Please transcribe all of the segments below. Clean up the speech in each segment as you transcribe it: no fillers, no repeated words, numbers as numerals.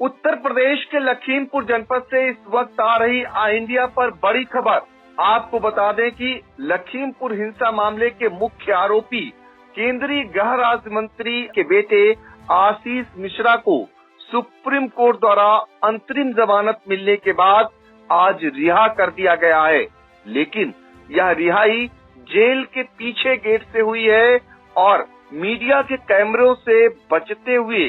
उत्तर प्रदेश के लखीमपुर जनपद से इस वक्त आ रही आई इंडिया पर बड़ी खबर। आपको बता दें कि लखीमपुर हिंसा मामले के मुख्य आरोपी केंद्रीय गृह राज्य मंत्री के बेटे आशीष मिश्रा को सुप्रीम कोर्ट द्वारा अंतरिम जमानत मिलने के बाद आज रिहा कर दिया गया है। लेकिन यह रिहाई जेल के पीछे गेट से हुई है और मीडिया के कैमरों से बचते हुए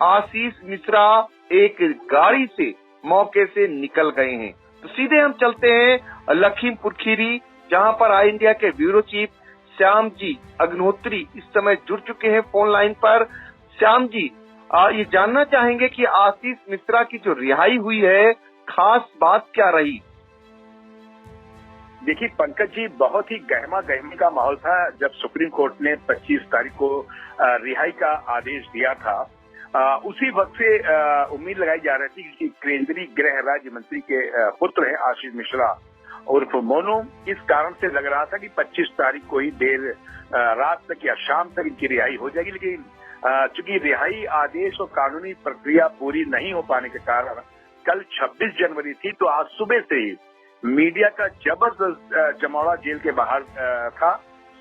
आशीष मिश्रा एक गाड़ी से मौके से निकल गए हैं। तो सीधे हम चलते हैं लखीमपुर खीरी, जहां पर आई इंडिया के ब्यूरो चीफ श्याम जी अग्निहोत्री इस समय जुड़ चुके हैं फोन लाइन पर। श्याम जी, ये जानना चाहेंगे कि आशीष मिश्रा की जो रिहाई हुई है, खास बात क्या रही? देखिए पंकज जी, बहुत ही गहमा गहमी का माहौल था जब सुप्रीम कोर्ट ने 25 तारीख को रिहाई का आदेश दिया था। उसी वक्त से उम्मीद लगाई जा रही थी कि केंद्रीय गृह राज्य मंत्री के पुत्र हैं आशीष मिश्रा उर्फ मोनू, इस कारण से लग रहा था कि 25 तारीख को ही देर रात तक या शाम तक इनकी रिहाई हो जाएगी। लेकिन चूंकि रिहाई आदेश और कानूनी प्रक्रिया पूरी नहीं हो पाने के कारण कल 26 जनवरी थी, तो आज सुबह से ही मीडिया का जबरदस्त जमावड़ा जेल के बाहर था।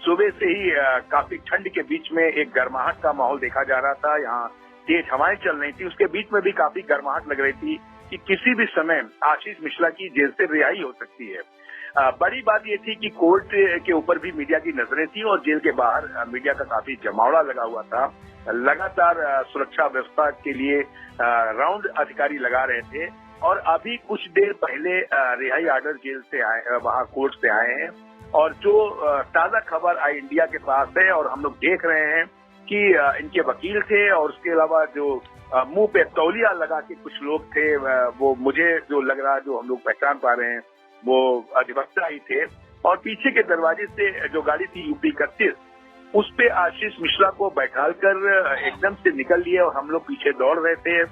सुबह से ही काफी ठंड के बीच में एक गर्माहट का माहौल देखा जा रहा था। यहाँ तेज हवाएं चल रही थी, उसके बीच में भी काफी गर्माहट लग रही थी कि किसी भी समय आशीष मिश्रा की जेल से रिहाई हो सकती है। बड़ी बात ये थी कि कोर्ट के ऊपर भी मीडिया की नजरें थी और जेल के बाहर मीडिया का काफी जमावड़ा लगा हुआ था। लगातार सुरक्षा व्यवस्था के लिए राउंड अधिकारी लगा रहे थे और अभी कुछ देर पहले रिहाई आर्डर जेल से आए, वहां कोर्ट से आए हैं। और जो ताजा खबर आई इंडिया के पास है और हम लोग देख रहे हैं कि इनके वकील थे और उसके अलावा जो मुंह पे तौलिया लगा के कुछ लोग थे, वो मुझे जो लग रहा है, जो हम लोग पहचान पा रहे हैं, वो अधिवक्ता ही थे। और पीछे के दरवाजे से जो गाड़ी थी UP 31, उस पे आशीष मिश्रा को बैठालकर एकदम से निकल लिए और हम लोग पीछे दौड़ रहे थे,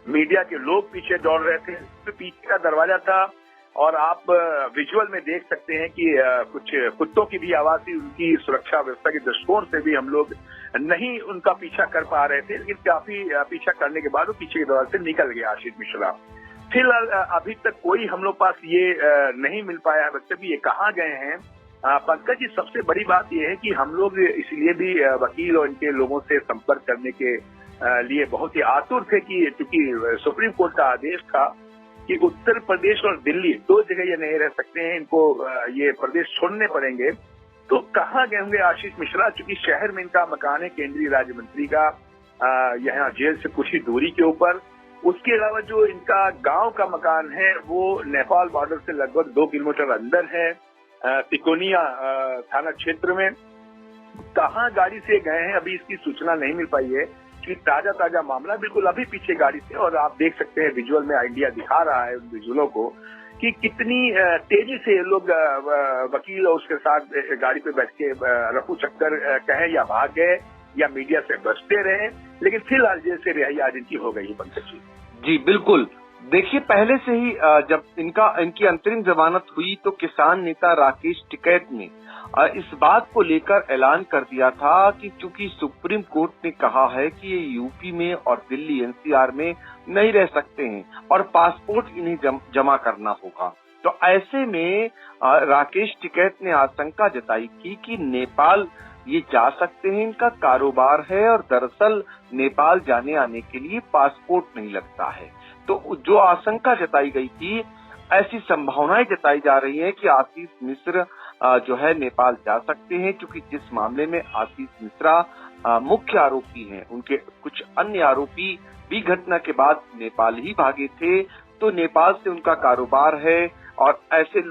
मीडिया के लोग पीछे दौड़ रहे थे। तो पीछे का दरवाजा था और आप विजुअल में देख सकते हैं कि कुछ कुत्तों की भी आवाज थी। उनकी सुरक्षा व्यवस्था के दृष्टिकोण से भी हम लोग नहीं उनका पीछा कर पा रहे थे, लेकिन काफी पीछा करने के बाद वो पीछे के दरवाजे से निकल गया आशीष मिश्रा। फिलहाल अभी तक कोई हम लोग पास ये नहीं मिल पाया बच्चे भी ये कहाँ गए हैं। पंकज जी, सबसे बड़ी बात यह है कि हम लोग इसलिए भी वकील और इनके लोगों से संपर्क करने के लिए बहुत ही आतुर थे कि क्योंकि सुप्रीम कोर्ट का आदेश था कि उत्तर प्रदेश और दिल्ली दो जगह ये नहीं रह सकते हैं, इनको ये प्रदेश छोड़ने पड़ेंगे। तो कहाँ गए होंगे आशीष मिश्रा? चूंकि शहर में इनका मकान है केंद्रीय राज्य मंत्री का, यहाँ जेल से कुछ ही दूरी के ऊपर। उसके अलावा जो इनका गांव का मकान है वो नेपाल बॉर्डर से लगभग 2 किलोमीटर अंदर है, तिकोनिया थाना क्षेत्र में। कहाँ गाड़ी से गए हैं अभी इसकी सूचना नहीं मिल पाई है कि ताजा मामला बिल्कुल अभी पीछे गाड़ी से। और आप देख सकते हैं विजुअल में आई इंडिया दिखा रहा है उन विजुअलों को कि कितनी तेजी से लोग वकील और उसके साथ गाड़ी पे बैठ के रफू चक्कर कहे या भाग गए या मीडिया से बचते रहे। लेकिन फिलहाल जेल से रिहाई आज इनकी हो गई पंकज जी। बिल्कुल, देखिए पहले से ही जब इनकी अंतरिम जमानत हुई तो किसान नेता राकेश टिकैत ने इस बात को लेकर ऐलान कर दिया था कि चूंकि सुप्रीम कोर्ट ने कहा है कि ये यूपी में और दिल्ली NCR में नहीं रह सकते हैं और पासपोर्ट इन्हें जमा करना होगा, तो ऐसे में राकेश टिकैत ने आशंका जताई की कि नेपाल ये जा सकते हैं, इनका कारोबार है और दरअसल नेपाल जाने आने के लिए पासपोर्ट नहीं लगता है। तो जो आशंका जताई गई थी, ऐसी संभावनाएं जताई जा रही है कि आशीष मिश्र जो है नेपाल जा सकते हैं, क्योंकि जिस मामले में आशीष मिश्रा मुख्य आरोपी हैं, उनके कुछ अन्य आरोपी भी घटना के बाद नेपाल ही भागे थे, तो नेपाल से उनका कारोबार है और ऐसी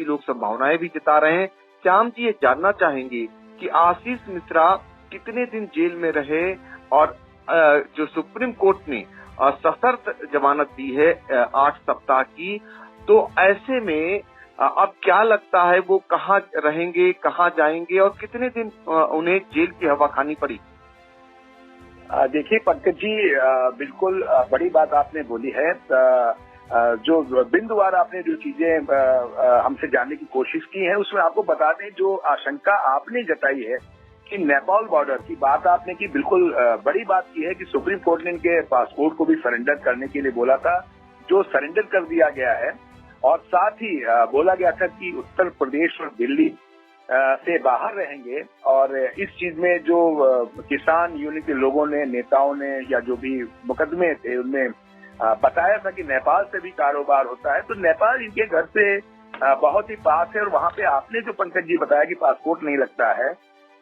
लोग संभावनाएं भी जता रहे हैं। श्याम जी, ये जानना चाहेंगे कि आशीष मिश्रा कितने दिन जेल में रहे और जो सुप्रीम कोर्ट ने सशर्त जमानत दी है 8 सप्ताह की, तो ऐसे में अब क्या लगता है वो कहाँ रहेंगे, कहाँ जाएंगे और कितने दिन उन्हें जेल की हवा खानी पड़ी? देखिए पंकज जी, बिल्कुल बड़ी बात आपने बोली है। जो बिंदुवार आपने जो चीजें हमसे जानने की कोशिश की है, उसमें आपको बता दें जो आशंका आपने जताई है कि नेपाल बॉर्डर की बात आपने की, बिल्कुल बड़ी बात की है कि सुप्रीम कोर्ट ने इनके पासपोर्ट को भी सरेंडर करने के लिए बोला था, जो सरेंडर कर दिया गया है। और साथ ही बोला गया था कि उत्तर प्रदेश और दिल्ली से बाहर रहेंगे। और इस चीज में जो किसान यूनियन के लोगों ने, नेताओं ने, या जो भी मुकदमे थे उनमें बताया था कि नेपाल से भी कारोबार होता है, तो नेपाल इनके घर से बहुत ही पास है। और वहां पे आपने जो पंकज जी बताया कि पासपोर्ट नहीं लगता है,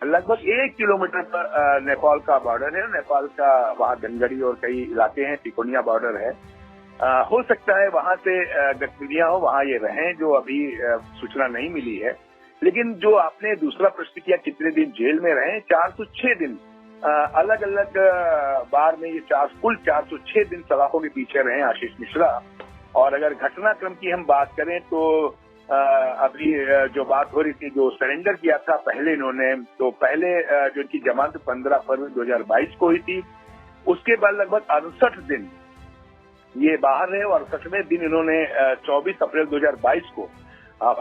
लगभग 1 किलोमीटर पर नेपाल का बॉर्डर है। नेपाल का वहाँ गनगड़ी और कई इलाके हैं, तिकोनिया बॉर्डर है। हो सकता है वहां से गतिविधियां हो, वहां ये रहें, जो अभी सूचना नहीं मिली है। लेकिन जो आपने दूसरा प्रश्न किया कितने दिन जेल में रहे, 406 दिन अलग अलग बार में ये कुल 406 दिन सलाखों के पीछे रहे आशीष मिश्रा। और अगर घटनाक्रम की हम बात करें तो अभी जो बात हो रही थी, जो सरेंडर किया था पहले इन्होंने, तो पहले जो इनकी जमानत 15 फरवरी 2022 को हुई थी। उसके बाद लगभग 68 दिन ये बाहर रहे और 68वें दिन इन्होंने 24 अप्रैल 2022 को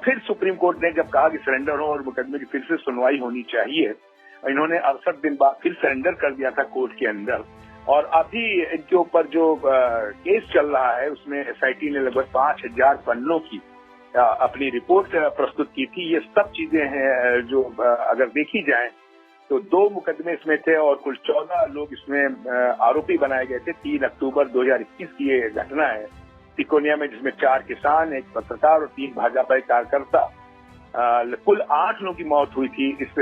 फिर सुप्रीम कोर्ट ने जब कहा कि सरेंडर हो और मुकदमे की फिर से सुनवाई होनी चाहिए, इन्होंने 68 दिन बाद फिर सरेंडर कर दिया था कोर्ट के अंदर। और अभी इनके ऊपर जो केस चल रहा है उसमें एसआईटी ने लगभग 5000 पन्नों की अपनी रिपोर्ट प्रस्तुत की थी। ये सब चीजें हैं जो अगर देखी जाए तो 2 मुकदमे इसमें थे और कुल 14 लोग इसमें आरोपी बनाए गए थे। 3 अक्टूबर 2021 की ये घटना है तिकोनिया में, जिसमें 4 किसान, 1 पत्रकार और 3 भाजपा कार्यकर्ता, कुल 8 लोगों की मौत हुई थी इस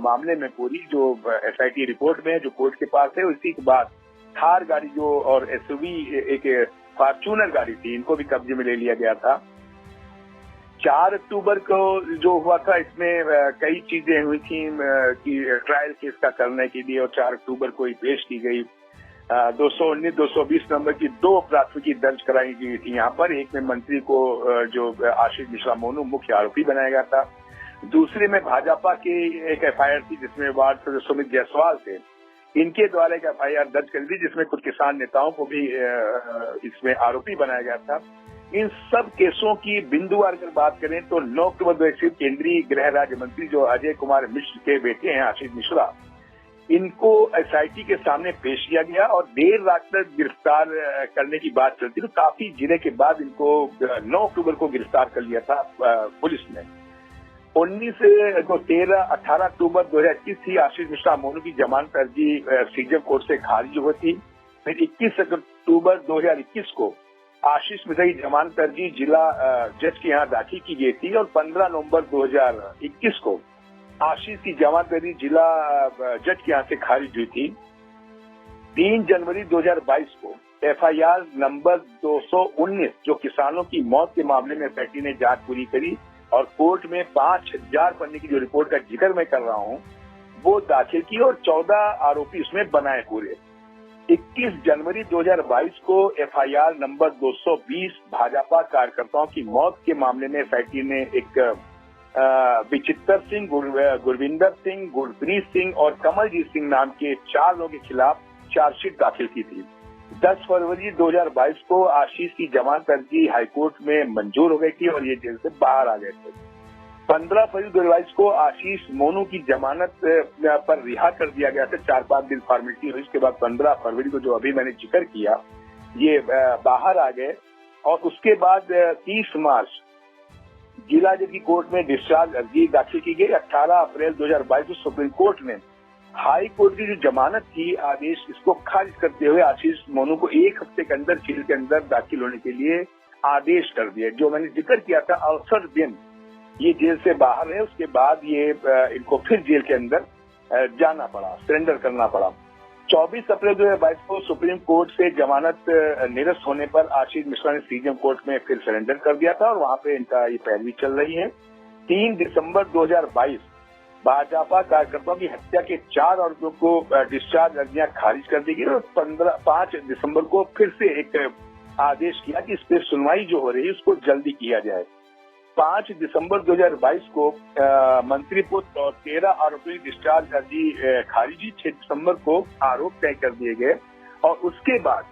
मामले में। पूरी जो एसआईटी रिपोर्ट में जो कोर्ट के पास है, उसी के बाद थार गाड़ी जो और एसयूवी एक फॉर्च्यूनर गाड़ी थी, इनको भी कब्जे में ले लिया गया था। 4 अक्टूबर को जो हुआ था इसमें कई चीजें हुई थी कि ट्रायल केस का करने के लिए, और 4 अक्टूबर को ही पेश की गई। 219, 220 नंबर की 2 प्राथमिकी दर्ज कराई गई थी यहाँ पर। एक में मंत्री को जो आशीष मिश्रा मोनू मुख्य आरोपी बनाया गया था। दूसरे में भाजपा की एक एफआईआर थी जिसमें वार्ड सदस्य सुमित जायसवाल थे, इनके द्वारा एक एफआईआर दर्ज कर दी जिसमें कुछ किसान नेताओं को भी इसमें आरोपी बनाया गया था। इन सब केसों की बिंदुवार अगर बात करें तो 9 अक्टूबर 2021 केंद्रीय गृह राज्य मंत्री जो अजय कुमार मिश्र के बेटे हैं आशीष मिश्रा, इनको एसआईटी के सामने पेश किया गया और देर रात तक गिरफ्तार करने की बात चलती, तो काफी जिले के बाद इनको 9 अक्टूबर को गिरफ्तार कर लिया था पुलिस ने। 18 अक्टूबर 2021 थी आशीष मिश्रा मोनू की जमानत अर्जी सीजन कोर्ट से खारिज हुई थी। फिर 21 अक्टूबर 2021 को आशीष मिश्रा की जमानत अर्जी जिला जज के यहाँ दाखिल की गई थी और 15 नवंबर 2021 को आशीष की जमानत अर्जी जिला जज के यहाँ से खारिज हुई थी। 3 जनवरी 2022 को एफआईआर नंबर 219 जो किसानों की मौत के मामले में एसआईटी ने जांच पूरी करी और कोर्ट में 5000 पन्ने की जो रिपोर्ट का जिक्र मैं कर रहा हूँ वो दाखिल की और 14 आरोपी उसमें बनाए पूरे। 21 जनवरी 2022 को एफआईआर नंबर 220 भाजपा कार्यकर्ताओं की मौत के मामले में एसआईटी ने एक विचित्र सिंह, गुरविंदर सिंह, गुरप्रीत सिंह और कमलजीत सिंह नाम के 4 लोगों के खिलाफ चार्जशीट दाखिल की थी। 10 फरवरी 2022 को आशीष की जमानत अर्जी हाईकोर्ट में मंजूर हो गई थी और ये जेल से बाहर आ गए थे। 15 फरवरी 2022 को आशीष मोनू की जमानत पर रिहा कर दिया गया था। 4-5 दिन फॉर्मेलिटी हुई, उसके बाद 15 फरवरी को जो अभी मैंने जिक्र किया ये बाहर आ गए और उसके बाद 30 मार्च जिला जज की कोर्ट में डिस्चार्ज अर्जी दाखिल की गई। 18 अप्रैल 2022 को सुप्रीम कोर्ट ने हाई कोर्ट की जो जमानत थी आदेश इसको खारिज करते हुए आशीष मोनू को 1 हफ्ते के अंदर जेल के अंदर दाखिल होने के लिए आदेश कर दिया। जो मैंने जिक्र किया था 68 दिन ये जेल से बाहर है, उसके बाद ये इनको फिर जेल के अंदर जाना पड़ा, सरेंडर करना पड़ा। 24 अप्रैल 2022 को सुप्रीम कोर्ट से जमानत निरस्त होने पर आशीष मिश्रा ने सीजेएम कोर्ट में फिर सरेंडर कर दिया था और वहां पे इनका ये पैरवी चल रही है। 3 दिसंबर 2022 भाजपा कार्यकर्ताओं की हत्या के 4 आरोपियों को डिस्चार्ज अर्जियां खारिज कर दी गई और 5 दिसंबर को फिर से एक आदेश किया कि इस पर सुनवाई जो हो रही है उसको जल्दी किया जाए। 5 दिसंबर 2022 को मंत्री पुत्र और 13 आरोपी डिस्चार्ज अर्जी खारिज हुई। 6 दिसंबर को आरोप तय कर दिए गए और उसके बाद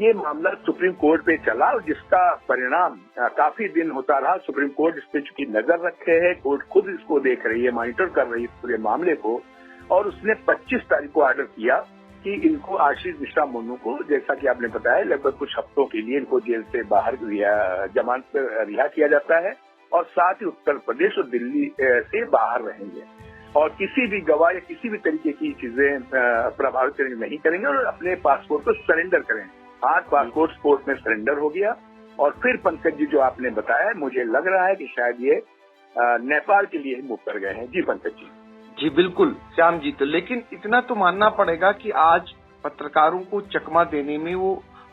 ये मामला सुप्रीम कोर्ट पे चला और जिसका परिणाम काफी दिन होता रहा। सुप्रीम कोर्ट इस पे चूंकि नजर रखे है, कोर्ट खुद इसको देख रही है, मॉनिटर कर रही है पूरे मामले को और उसने 25 तारीख को ऑर्डर किया कि इनको आशीष मिश्रा मोनू को, जैसा कि आपने बताया, लगभग कुछ हफ्तों के लिए इनको जेल से बाहर जमानत पर रिहा किया जाता है और साथ ही उत्तर प्रदेश और दिल्ली से बाहर रहेंगे और किसी भी गवाह या किसी भी तरीके की चीजें प्रभावित नहीं करेंगे और अपने पासपोर्ट को सरेंडर करें। आज पासपोर्ट कोर्ट में सरेंडर हो गया और फिर पंकज जी जो आपने बताया, मुझे लग रहा है कि शायद ये नेपाल के लिए मूव कर गए हैं। जी पंकज जी। जी बिल्कुल श्याम जी। तो लेकिन इतना तो मानना पड़ेगा कि आज पत्रकारों को चकमा देने में वो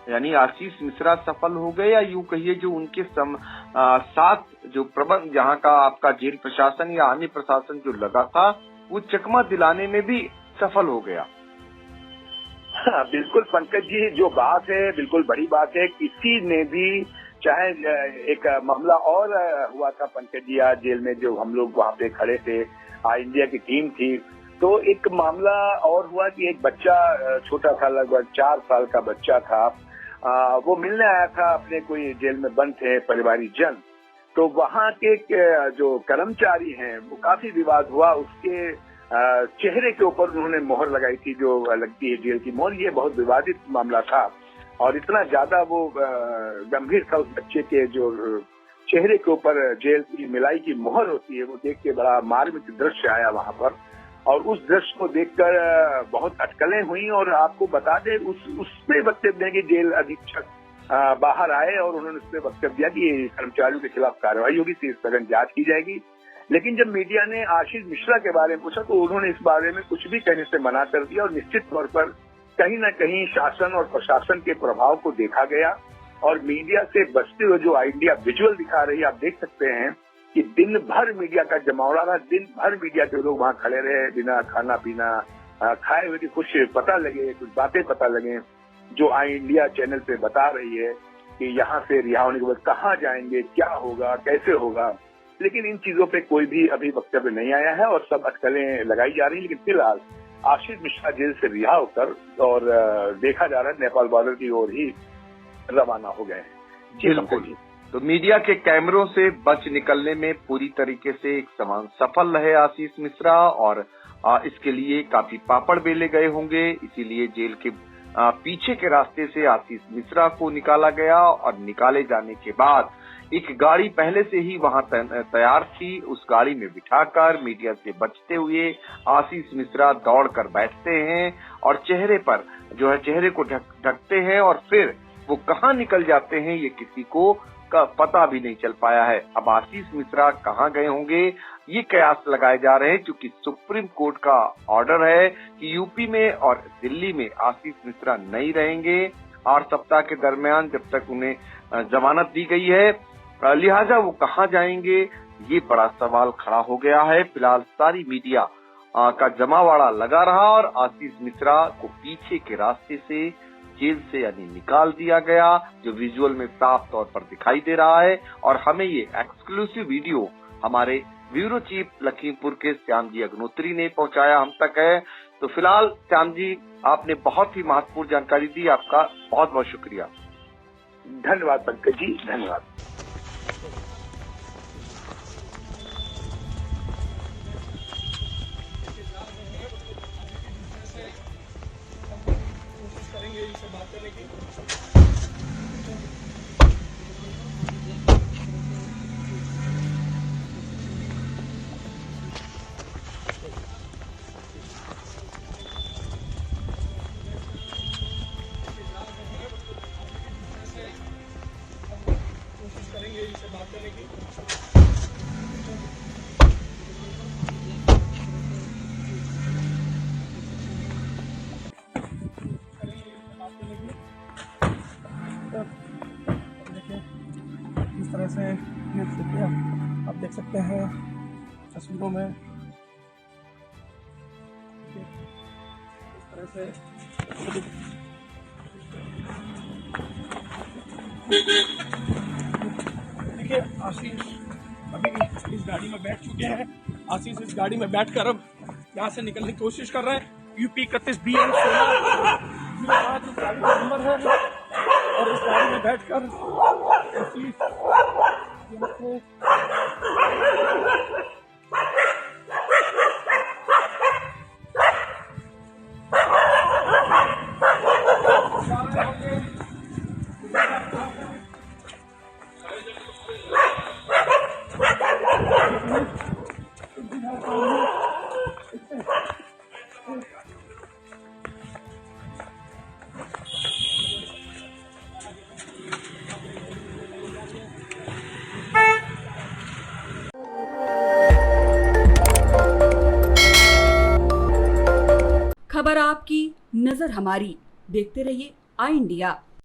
यानी आशीष मिश्रा सफल हो गए, या यूं कहिए जो उनके साथ जो प्रबंध जहां का आपका जेल प्रशासन या अन्य प्रशासन जो लगा था वो चकमा दिलाने में भी सफल हो गया। हाँ, बिल्कुल पंकज जी, जो बात है बिल्कुल बड़ी बात है। किसी ने भी, चाहे एक मामला और हुआ था पंकज जी आज जेल में, जो हम लोग वहाँ पे खड़े थे, इंडिया की टीम थी, तो एक मामला और हुआ कि एक बच्चा छोटा था, लगभग 4 साल का बच्चा था, वो मिलने आया था अपने, कोई जेल में बंद थे परिवारिक जन, तो वहाँ के जो कर्मचारी हैं वो काफी विवाद हुआ, उसके चेहरे के ऊपर उन्होंने मोहर लगाई थी जो लगती है जेल की मोहर। ये बहुत विवादित मामला था और इतना ज्यादा वो गंभीर था, उस बच्चे के जो चेहरे के ऊपर जेल की मिलाई की मोहर होती है, वो देख के बड़ा मार्मिक दृश्य आया वहां पर और उस दृश्य को देखकर बहुत अटकलें हुई। और आपको बता दें उसपे वक्तव्य देंगे जेल अधीक्षक बाहर आए और उन्होंने उसपे वक्तव्य दिया कि कर्मचारियों के खिलाफ कार्रवाई होगी, सघन जांच की जाएगी। लेकिन जब मीडिया ने आशीष मिश्रा के बारे में पूछा तो उन्होंने इस बारे में कुछ भी कहने से मना कर दिया और निश्चित तौर पर कहीं न कहीं शासन और प्रशासन के प्रभाव को देखा गया और मीडिया से बचते हुए जो इंडिया विजुअल दिखा रही है, आप देख सकते हैं कि दिन भर मीडिया का जमावड़ा रहा, दिन भर मीडिया के लोग वहां खड़े रहे बिना खाना पीना खाए हुए, कि कुछ पता लगे, कुछ बातें पता लगे जो इंडिया चैनल पे बता रही है कि यहाँ से रिहा होने के बाद कहाँ जाएंगे, क्या होगा, कैसे होगा। लेकिन इन चीजों पे कोई भी अभी वक्तव्य नहीं आया है और सब अटकलें लगाई जा रही है। लेकिन फिलहाल आशीष मिश्रा जेल से रिहा होकर और देखा जा रहा है नेपाल बॉर्डर की ओर ही रवाना हो गए हैं। बिल्कुल। तो मीडिया के कैमरों से बच निकलने में पूरी तरीके से एक समान सफल रहे आशीष मिश्रा और इसके लिए काफी पापड़ बेले गए होंगे। इसीलिए जेल के पीछे के रास्ते से आशीष मिश्रा को निकाला गया और निकाले जाने के बाद एक गाड़ी पहले से ही वहां तैयार थी, उस गाड़ी में बिठाकर मीडिया से बचते हुए आशीष मिश्रा दौड़कर बैठते हैं और चेहरे पर जो है चेहरे को ढकते हैं और फिर वो कहाँ निकल जाते हैं ये किसी को पता भी नहीं चल पाया है। अब आशीष मिश्रा कहाँ गए होंगे ये कयास लगाए जा रहे हैं, क्योंकि सुप्रीम कोर्ट का ऑर्डर है कि यूपी में और दिल्ली में आशीष मिश्रा नहीं रहेंगे 8 सप्ताह के दरमियान जब तक उन्हें जमानत दी गई है। लिहाजा वो कहाँ जाएंगे ये बड़ा सवाल खड़ा हो गया है। फिलहाल सारी मीडिया का जमावाड़ा लगा रहा और आशीष मिश्रा को पीछे के रास्ते से जेल से यानी निकाल दिया गया, जो विजुअल में साफ तौर पर दिखाई दे रहा है। और हमें ये एक्सक्लूसिव वीडियो हमारे ब्यूरो चीफ लखीमपुर के श्याम जी अग्नोत्री ने पहुंचाया हम तक है। तो फिलहाल श्याम जी, आपने बहुत ही महत्वपूर्ण जानकारी दी, आपका बहुत बहुत शुक्रिया। धन्यवाद पंकज जी, धन्यवाद। इनसे बात करने की कोशिश करेंगे, इनसे बात करने की इस तरह से ये स्थिति आप देख सकते हैं तस्वीरों में। इस तरह से देखिए आशीष अभी इस गाड़ी में बैठ चुके हैं। आशीष इस गाड़ी में बैठकर अब यहाँ से निकलने की कोशिश कर रहे हैं। यूपी 31 BN 16 गाड़ी का नंबर है और इस गाड़ी में बैठकर नजर हमारी। देखते रहिए आई इंडिया।